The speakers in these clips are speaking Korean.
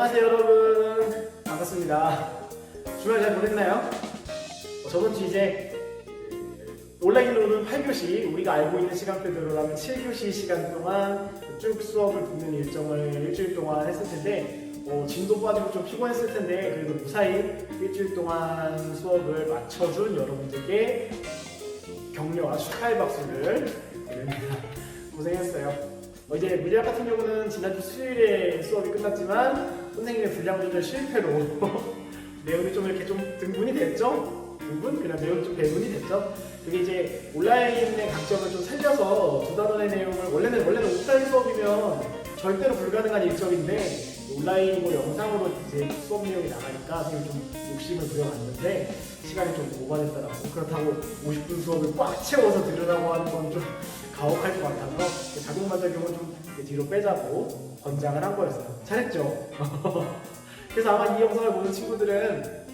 안녕하세요 여러분, 반갑습니다. 주말 잘 보냈나요? 저번 주 이제 온라인으로는 8교시, 우리가 알고 있는 시간표대로라면 7교시 시간 동안 쭉 수업을 듣는 일정을 일주일 동안 했을 텐데 진도 빠지고 좀 피곤했을 텐데 그래도 무사히 일주일 동안 수업을 마쳐준 여러분들께 격려와 축하의 박수를 드립니다. 고생했어요. 이제 물리학 같은 경우는 지난주 수요일에 수업이 끝났지만 선생님의 분량 조절 실패로 내용이 좀 이렇게 좀 등분이 됐죠? 등분? 그냥 내용이 좀 배분이 됐죠? 그게 이제 온라인의 강점을 좀 살려서 두 단원의 내용을 원래는 오프라인 수업이면 절대로 불가능한 일정인데 온라인이고 영상으로 이제 수업 내용이 나가니까 선생님이 좀 욕심을 부려봤는데 시간이 좀 오버됐더라고. 그렇다고 50분 수업을 꽉 채워서 들으라고 하는 건 좀 가혹할 것 같아서 자동반작용은 좀 뒤로 빼자고 권장을 한 거였어요. 잘했죠? 그래서 아마 이 영상을 보는 친구들은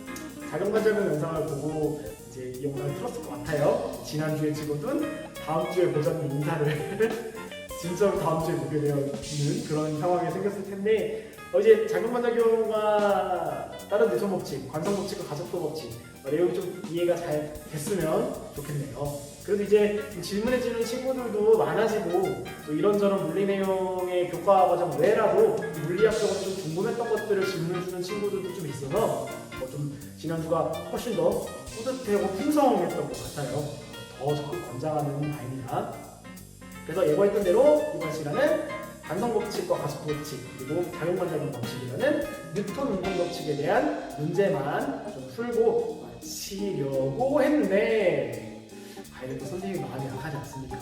자동반작용 영상을 보고 이제 이 영상을 틀었을 것 같아요. 지난주에 찍어둔 다음 주에 보자는 인사를 진짜로 다음 주에 보게 되는 그런 상황이 생겼을 텐데 이제 자동반작용과 다른 내성 법칙, 관성 법칙과 가속도 법칙 내용이 좀 이해가 잘 됐으면 좋겠네요. 그래도 이제 질문해주는 친구들도 많아지고 또 이런저런 물리 내용의 교과 과정 외라도 물리학적으로 좀 궁금했던 것들을 질문해주는 친구들도 좀 있어서 좀 지난주가 훨씬 더 뿌듯하고 풍성했던 것 같아요. 더 적극 권장하는 바입니다. 그래서 예고했던 대로 이번 시간은 관성 법칙과 가속 법칙 그리고 자용반작용 법칙이라는 뉴턴 운동 법칙에 대한 문제만 좀 풀고 마치려고 했는데 이래도 선생님이 마음이 약하지 않습니까?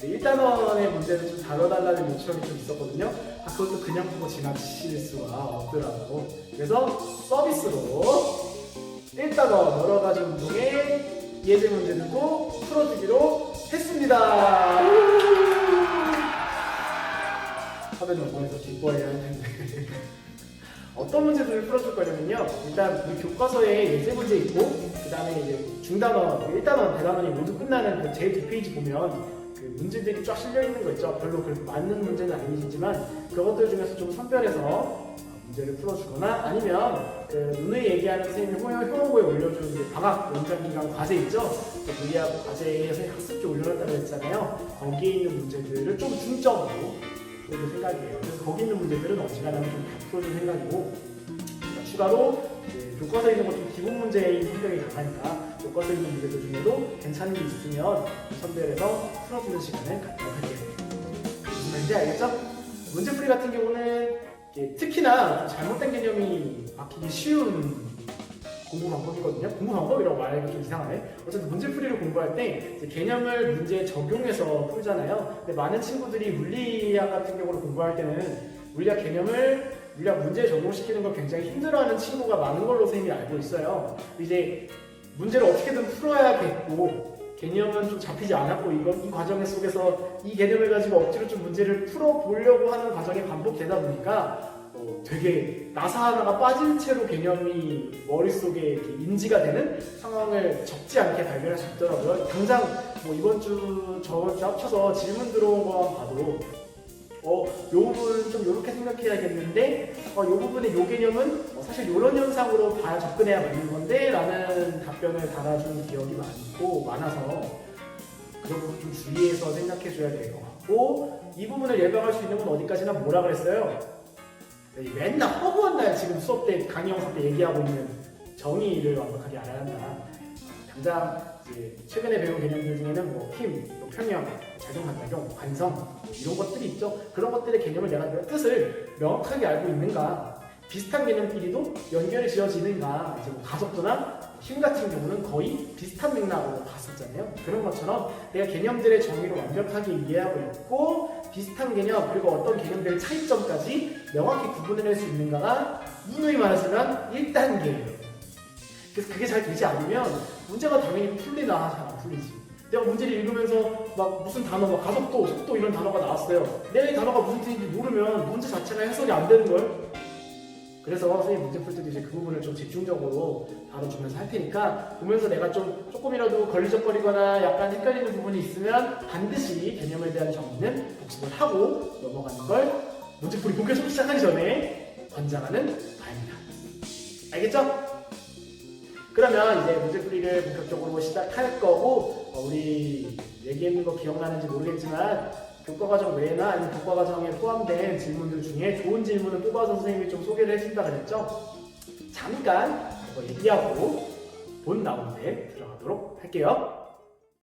1단원의 문제를 좀 다뤄달라는 요청이 좀 있었거든요. 그것도 그냥 보고 지나칠 수가 없더라고. 그래서 서비스로 1단원 여러 가지 운동의 예제 문제들도 풀어주기로 했습니다. 화면을 보면서 기뻐해야 할 텐데. 어떤 문제들을 풀어줄 거냐면요. 일단 우리 교과서에 예제 문제 있고 그 다음에 이제 중단원, 1단원, 대단원이 모두 끝나는 그 제일 뒷페이지 보면 그 문제들이 쫙 실려 있는 거 있죠. 별로 그렇게 맞는 문제는 아니지만 그것들 중에서 좀 선별해서 문제를 풀어주거나 아니면 그 누누이 얘기하는 선생님이 효용고에 올려주는 방학 연장기간 과제 있죠. 그 물리학 과제에서 학습지 올려놨다고 했잖아요. 거기에 있는 문제들을 좀 중점으로 풀어줄 생각이에요. 그래서 거기 있는 문제들은 어지간하면 좀 다 풀어줄 생각이고 추가로 교과서에 있는 것 중 기본 문제인 성격이 강하니까 교과서에 있는 문제들 중에도 괜찮은 게 있으면 선별해서 풀어주는 시간을 갖도록 할게요. 무슨 말인지 알겠죠? 문제풀이 같은 경우는 특히나 잘못된 개념이 막히기 쉬운 공부 방법이거든요. 공부 방법이라고 말하기가 좀 이상하네. 어쨌든 문제풀이를 공부할 때 개념을 문제에 적용해서 풀잖아요. 근데 많은 친구들이 물리학 같은 경우를 공부할 때는 물리학 개념을 물리학 문제에 적용시키는 걸 굉장히 힘들어하는 친구가 많은 걸로 선생님이 알고 있어요. 이제 문제를 어떻게든 풀어야겠고 개념은 좀 잡히지 않았고 이 과정 속에서 이 개념을 가지고 억지로 좀 문제를 풀어보려고 하는 과정이 반복되다 보니까 되게 나사 하나가 빠진 채로 개념이 머릿속에 이렇게 인지가 되는 상황을 적지 않게 발견할 수 있더라고요. 당장 이번 주 저번 주 합쳐서 질문 들어온 것만 봐도 요 부분 좀 이렇게 생각해야겠는데 요 부분의 요 개념은 사실 이런 현상으로 봐야 접근해야 맞는 건데 라는 답변을 달아준 기억이 많아서 그런 부분 좀 주의해서 생각해 줘야 될 것 같고 이 부분을 예방할 수 있는 건 어디까지나 뭐라 그랬어요? 맨날 허구한 날 지금 수업 때 강의 영상 때 얘기하고 있는 정의를 완벽하게 알아야 한다. 당장 이제 최근에 배운 개념들 중에는 힘, 평형, 작용반작용, 관성 이런 것들이 있죠. 그런 것들의 개념을 내가 뜻을 명확하게 알고 있는가, 비슷한 개념끼리도 연결이 지어지는가, 이제 가속도나 힘 같은 경우는 거의 비슷한 맥락으로 봤었잖아요. 그런 것처럼 내가 개념들의 정의를 완벽하게 이해하고 있고 비슷한 개념 그리고 어떤 개념들의 차이점까지 명확히 구분해낼 수 있는가가 누누이 말하지만 1단계예요. 그래서 그게 잘 되지 않으면 문제가 당연히 풀리나 잘 안 풀리지. 내가 문제를 읽으면서 막 무슨 단어, 가속도, 속도 이런 단어가 나왔어요. 내가 이 단어가 무슨 뜻인지 모르면 문제 자체가 해석이 안 되는 걸. 그래서 선생님 문제 풀 때도 이제 그 부분을 좀 집중적으로 다뤄주면서 할 테니까 보면서 내가 조금이라도 걸리적거리거나 약간 헷갈리는 부분이 있으면 반드시 개념에 대한 정의는 복습을 하고 넘어가는 걸 문제풀이 본격적으로 시작하기 전에 권장하는 바입니다. 알겠죠? 그러면 이제 문제풀이를 본격적으로 시작할 거고 우리 얘기했는 거 기억나는지 모르겠지만 교과과정 외나 아니면 교과과정에 포함된 질문들 중에 좋은 질문을 뽑아서 선생님이 좀 소개를 해준다 그랬죠? 잠깐 그거 얘기하고 본 나오는데 들어가도록 할게요.